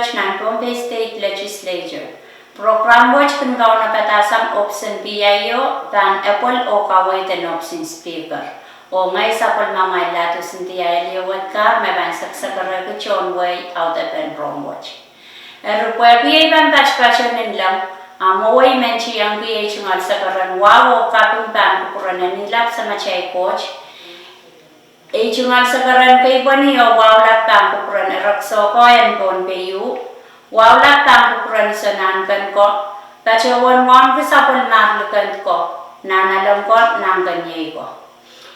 watch ng Pompey State Legislature. Program watch kung gaw na patasang option PIO dan Apple o kaway ten option speaker. O ngay sa pulmamay lato sinti ay liwat ka may bansak sa karagachon way out of and wrong watch. Rupa PIO ban patch-patch lang maway menchi ang PH ngal sa karan wawo kapung pan kukuranan nilap sa machay coach. Ejungal sa karan kay baniyo wawlat pan kukuran erakso ko en kon payu. Wawlat pan kukuran sa nankan ko. Pachawan wan ko sa pulmarlukan ko. Nanalam ko nang ganyay ko.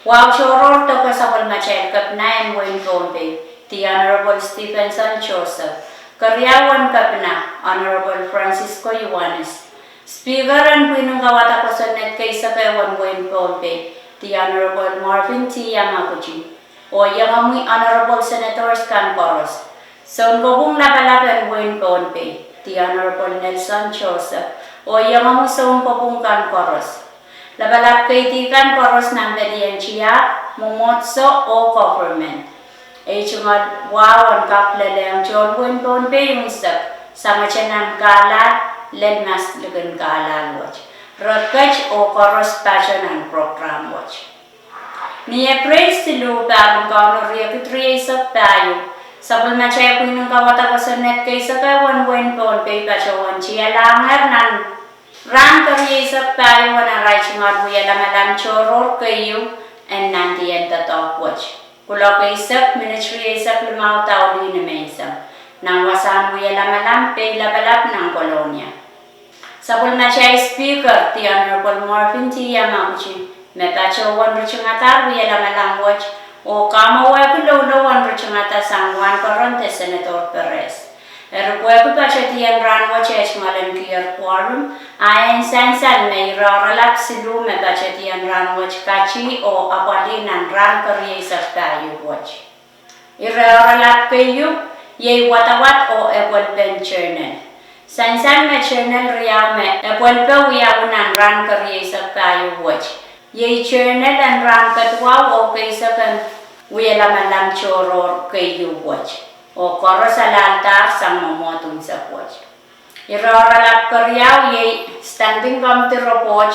Wow shoror to ko sa pulmachay kap na en win konpe. The Honorable Stephenson Joseph. Karyawan kap na Honorable Francisco Yuanes. Speaker and Pinong Kawata ko sa net kay sa kawan win konpe. The Honorable Marvin T. Yamaguchi. O yung amoy Honorable Senators Cancoros. So, gobong labalaban win konpe. The Honorable Nelson Joseph. O yung amoy sa gobong Cancoros. Labalap kay T. Cancoros ng Belienchia, Mumotso o Government. E chunga wawan kaklele ang John win konpe yung isap. Sama siya ng kalat, ledmas lugan kalan watch. Rotkach o Coros Passion and Program watch. Niya praise si Lu bagong kaunor riya sa tayo. Sabol na siya po yung kawata ko sa net kay sa kawan wen pon pay pasawan siya langar nan rang kariya sa tayo wana rai chungar buya lamalam choror kayo and nanti yan tatok watch. Kula kay sa ministry sa lumao tao din na mesa. Nang wasan buya lamalam pay labalap ng kolonya. Sabol na siya speaker the Honorable Marvin T. Yamaguchi. Metacho wan ruchungata buya lamalang watch o kamawa kulo wan ruchungata sangwan koronte Senator Perez. Erukwe ku pacha tiyan ran watch echmalan clear quorum ayen sansal may raralap silu metacha tiyan ran watch kachi o apalinan ran kariya sa tayo watch. Iraralap kayo yay watawat o ebol pen chernel. Sansan me chernel riyaw me ebol pe wiyaw ran kariya sa tayo watch. Yay chernel and ran katwaw o kaysa kan wiyalamalam choror kayo watch. O koro sa laltar sang mamotong sa watch. Iraralap karyaw yay standing committee report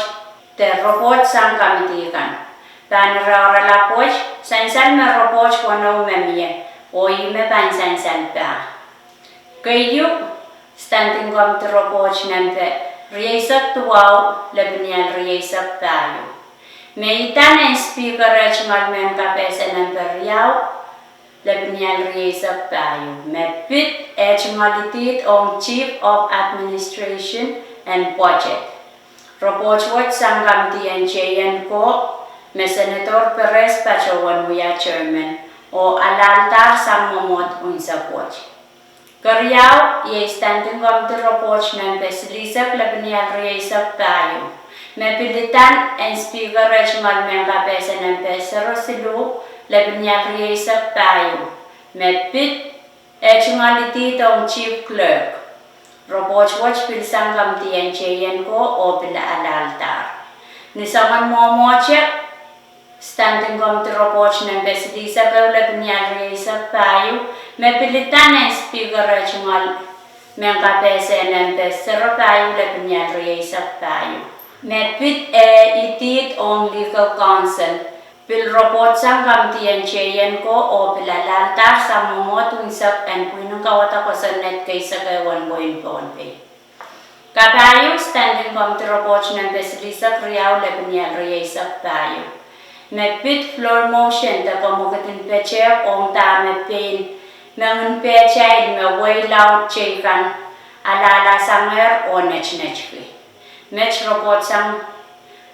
te report sang kamitikan. Tan iraralap watch sansan me report kono memye o ime pan sansan pa. Kayo standing committee report nampe riyasak tuwaw labinyal riyasak tayo. Meitan en speaker rachmal men kapesa ng peryaw, labinyal riyasak tayo. Mepit echmalitit on Chief of Administration and Budget. Report what sang kamtiyan chayan ko, me Senator Perez pachawan muya chairman, o alaltar sang momot unsa watch. Karyaw, ye standing committee report ng pesilisak labinyal riyasak tayo. Mepilitan en speaker rachmal men kapesa ng pesero silu labinyal riyasak tayo. Mepit echmaliti tong chief clerk. Report watch pilsang kamtiyan chayan ko o pila alaltar. Nisaman mo check standing committee report ng pesilisak labinyal riyasak tayo. Mepilitan en speaker rachmal men kapesa ng pesero tayo labinyal riyasak tayo. Mepit itit on legal counsel. Pil report sang kamtiyan chayan ko o pilalaltar sa momotong sap and punong kawata ko sa net kay sa kawan boyin ponpe. Kapayo standing committee report ng pesilisak riyaw labinyal riyasak tayo. Mepit floor motion ta kamugatin peche ong tame pain nangun peche me way loud chaykan alala sanger o nech-nech. Match report sang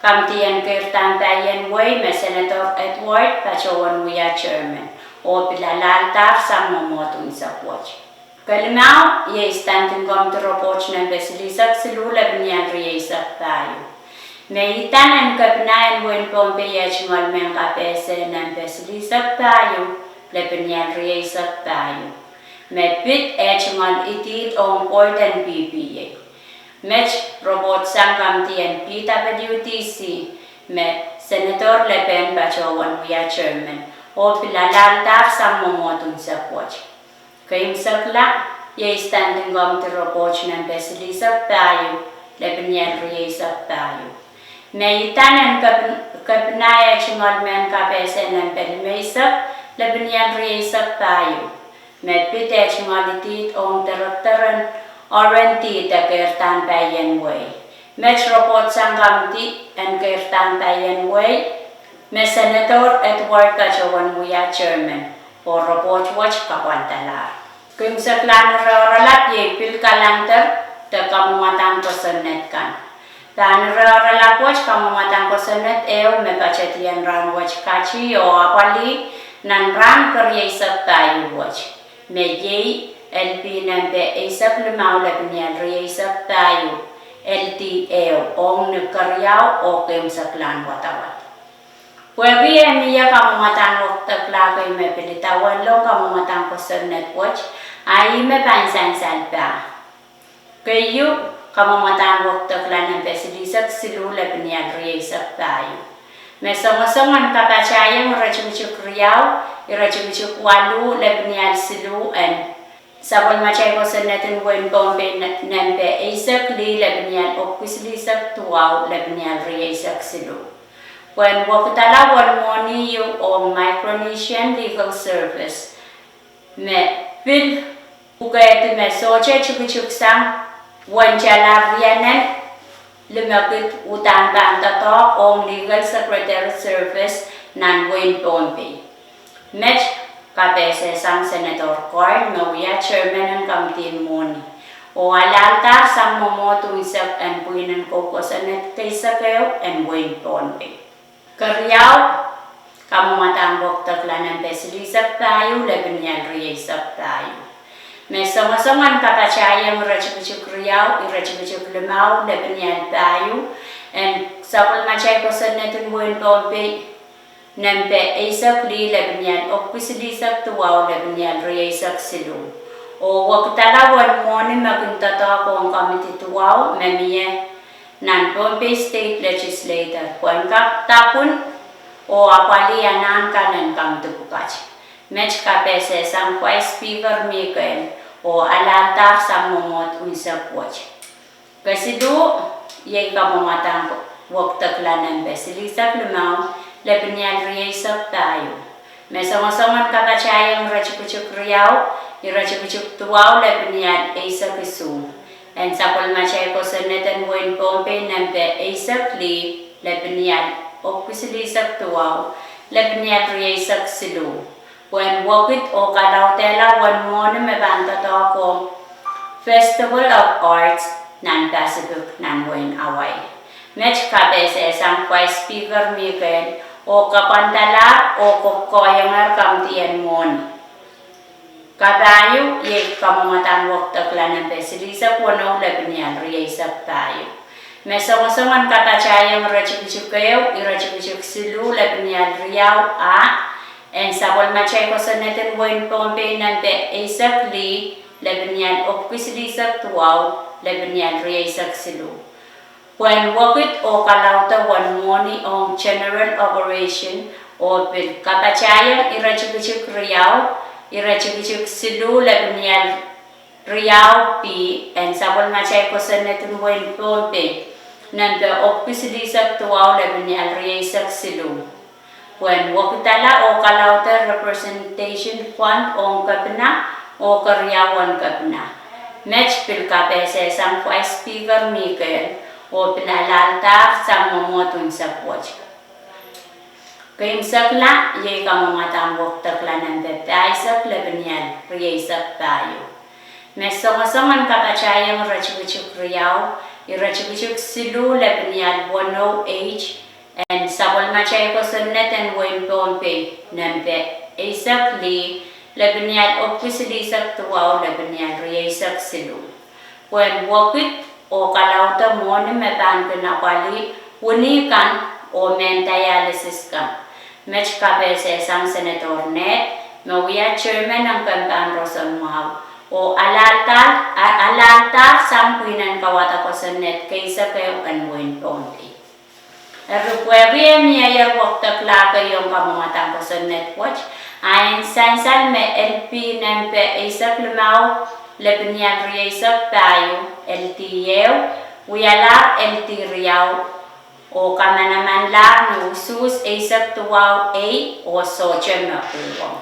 kamtiyan kirtan tayan way me Senator Edward pachawan muya chairman o pilalaltar sang momotong sa watch. Kalimaw, ye standing committee report ng pesilisak silula binyan riyasak tayo. Meitan ang kapinayan wen pompeyach ngal men kapese ng pesilisak tayo lebinyan riyasak tayo. Mepit ngal itit on ordan PPA. Match robot sang kamtiyan PWTC me Senator Le Pen pachawan muya chairman o pilalaltar sang momotong sa watch. Kayong sakla ye standing gom tiro coach nan besili sak tayo lebnian riye sak tayo me itanan kapnaya chungol men kapesen nan pelme sak lebnian riye sak tayo me pite chungol tit on terakteran orenti ta kertan bayan way match report sangam ti and kertan bayan way me senator Edward Kachawan muya chairman or report watch kapantala kung sa plan ralat ye pil kalantar te kamumatan ko senet kan dan ralat watch kamumatan ko senet me kachetian ran watch kachi o apali nan ran kerye tayo watch me ye LP nan be isak limau lebnian riye sak tayo LTO ong nagkaryaw o kem sa klan watawat Pwede niya kamumatan wakta klagay me pilitawan lo kamumatan ko sa netwatch ay me pansan salpa. Kayo kamumatan wakta klan ng pesilisak silula biniyag riyasak tayo. Me songo-songon kapachayang rachimichuk riyaw, irachimichuk walu lebniyal siluan. Sabon machay ko sa netin wen bombe nempe isak li lebniyal opkusilisak tuwaw lebniyal riyasak silu. When wakutala wan moni you o Micronesian Legal Service me pil ukayat me soche chuk sang wan chala rianan lumakit utang bang tatok o Legal Secretary Service nan wen pompe match kapese sang Senator Corn mawia chairman ng kamtin moni o alaltar sang momoto isap and puinan ko sa net kaysa kayo and wen pompe Karyaw, kamumatan wakta klanan pesilisak tayo, lebnian riyasak tayo. May songo-songan kapachayang rachikuchuk riyaw, irachikuchuk limaw, lebnian tayo. And sapol machay ko sa netin buwan pompe, nempe isak li lebnian oppisilisak tuwaw, lebnian riyasak silu. O waktalawan mo ni maguntato ako ang committee tuwaw, memiye, nan Pompe State Legislature kwan kap tapun o apali anan kanan kam tupukach match kapese sang Vice Speaker Mikael o alantar sang momot unsa watch kasi do ye kamumatan wakta klanan besilisak lumaw lebnian riyasak tayo may songo-songon kapachayang rachikuchuk riyaw irachikuchuk tuwaw lebnian isa kisu and sapol machay ko sa netan wen pompe nampe isak li lebnian opkusilisak tuwaw lebnian riyasak silu when Weeket o kalautela wan mo na mebanta to ako Festival of Arts nan Pacific nan wen away match kapese sang Vice Speaker Mikael o kapantala o kokoyangar kamtian mon Kabayo, ye kamumatan wakta klanan pesilisak wano lebnian riyasak tayo. May songo-songan katachayang rachikuchuk kayo, irachikuchuk silu lebnian riyaw and sabol machay ko sa netin wen pompe nan pe isak li lebnian opkusilisak tuwaw lebnian riyasak silu. When Weeket o kalauta wan moni on general operation o pil katachayang irachikuchuk riyaw irachikuchuk silu lebnian riyaw pi and sabol machay ko sa netin wen pompe nante opkusilisak tuwaw lebnian riyasak silu. When wakitala o kalauta representation fund on kapna o karyawan kapna. Match pil kapese sang Vice Speaker Mikael o pinalaltar sang mamotun sa watch. Kayong sakla, ye kamamatam wakta klanan beptaisak lebnian riyasak tayo. May songo-songan kapachayang rachikuchuk riyaw, irachikuchuk silu lebnian 10H and sabol machay ko sa netan wen pompe nampe isak li lebnian opkusilisak tuwaw lebnian riyasak silu. When Weeket o kalauta mo ni metan pinapali unikan o men-dialysis ka. Match kapese sang Senator Net, mawia chairman ng Kampan Rosan Mahaw o alaltar sang puinan kawata ko sa Net kaysa kayo anwen pompe. Pwede niya wakta klaka yung pamamatang ko sa Netwatch. Ayon sansal me LP nempe isak lumaw Lebnian Riesa tayo, LTU, Wialar LT Riau, o kamanaman lang no sus Isak tuwaw A o soche makuwang.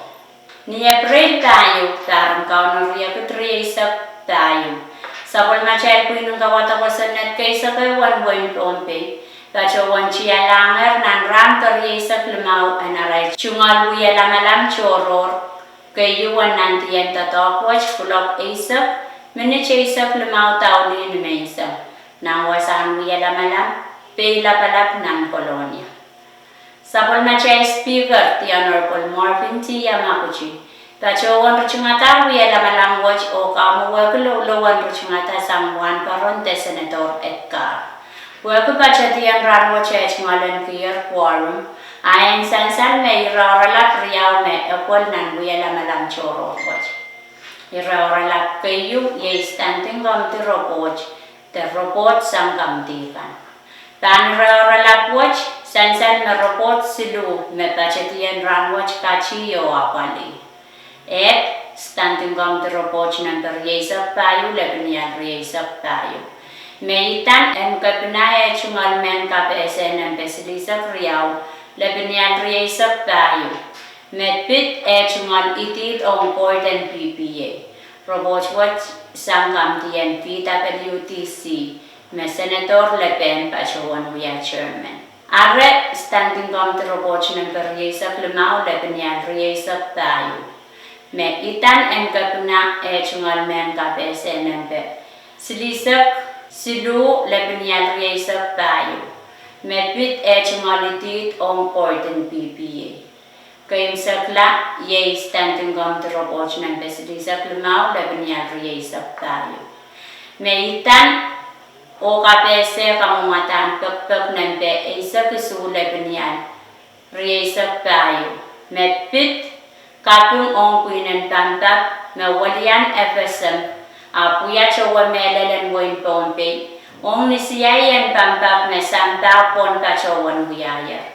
Ni April tayo, tarang kao na Isak tayo. Sa kulmachel po yung kawata ko sa net kaysa kayo 1.0 pompe. Tacho wan chia langer nan ram tori Isak lumaw anaray. Chungal buya lamalam choror. Kayo wan nantiyan tatakwach kulok Isak. Meniche Isak lumaw tao ni Isak. Nang wasan buya lamalam. Pela palap ng kolonya. Sa polmachay speaker ti Honorable Morphin T. Yamaguchi. Tacho wan ruchungata wiya lamalangwach o kamuwagulo wan ruchungata samwan paronte Senator Edgar. Waku baca tiyan ranwach ay ngalan clear quorum. Ayon sansan may iraralap riyaw may epol nan wiya lamalang choro wach. Iraralap kayo ye standing gamti robot. Te robot sang gamtikan. Tan ralap watch, sansan na report silu, me pachetian ran watch kachi yo apali. Standing gom the report number yesak tayo, lebnian yesak tayo. Meitan en kapinaya chungal men KPSL ng pesilisak riyaw, lebnian yesak tayo. Medpit chungal itit on port and PPA. Report watch sangam tiyan PWTC. Me Senator Le Pen pachawan wiya chairman. Are standing gom the robot number yesak lemau Le Pen yan yesak tayo. Me itan en kapuna chungal men KPSL nempe. Silisak silu Le Pen yan yesak tayo. Me pit chungal itit on port and PPA. Kayong sakla ye standing gom the robot number silisak lemau Le Pen yan yesak tayo. Me itan o KPSL kamumatan pagpag ng isa kisula banyan. Riyasak tayo. Medpit kapyung ong kuinan pantap na walian FSM. Apuya chawa melalan woin pompe. Ong nisiyayan pantap na santapon kachawan wiyaya.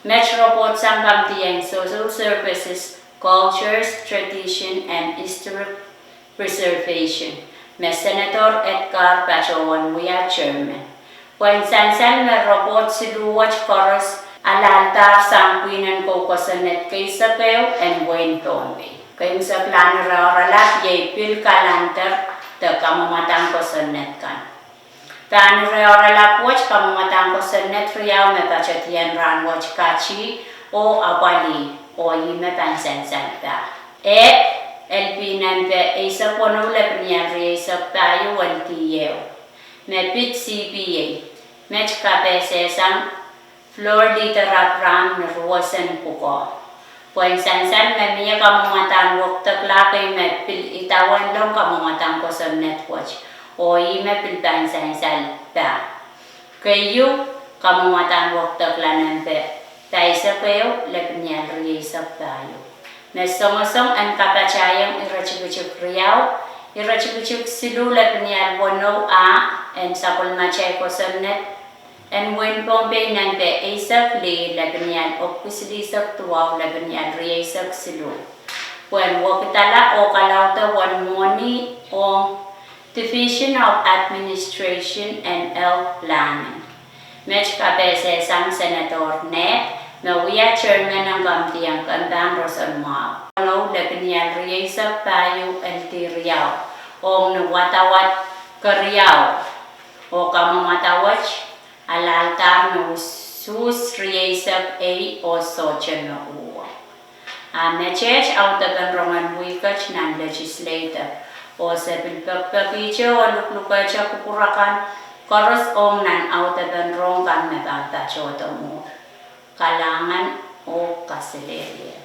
Metroport sangkam tiyang social services, cultures, tradition, and historic preservation. Me Senator Edgar pachawan wiya chairman. When sansan me robot siluwach chorus alaltar sangkuinan ko kosanet kaysa kayo and wen tombe. Kayong sa plano raoralat yay pil kalantar te kamamatang kosanet kan. Tan raoralat watch kamamatang kosanet riyaw me pachatian ran watch kachi o abali o yime pansansan ta. LP nampe isa pono lepnian reisa tayo waltiyew. Mepit CPA. Mech KPSL floor dita rapram na ruwasan puko. Kung sansan memiya kamumatan waktak lakay mepil itawan lang kamumatan ko sa netwatch. O mepil pansansal ta. Kayo kamumatan waktak lanampe. Tayo sa kayo lepnian reisa tayo. Mesong-song ang kapachayang irachikuchuk riyaw, irachikuchuk silula piniyal wano and sapol machay ko sa net, and when pompe nante isak li labinyan o kusilisak tuwaw labinyan riyasak silu. When wakitala o kalauta one money o Division of Administration and L Planning. Mech KPSL sang Senator Net, na wiya chairman ng Kamtiyang Kandang Rosan Mao. Ano, labinyan riyasak tayo LT Riyaw. O nawatawat ka Riyaw. O kamamatawach alaltar no sus riyasak A o soche na uwa. Mechech out tagan rongan wikach ng Legislature. O sa pilpagpakicho o luklukach kupurakan koros ong nan out tagan rongan nagatacho mo. Kalangan o Castilleria.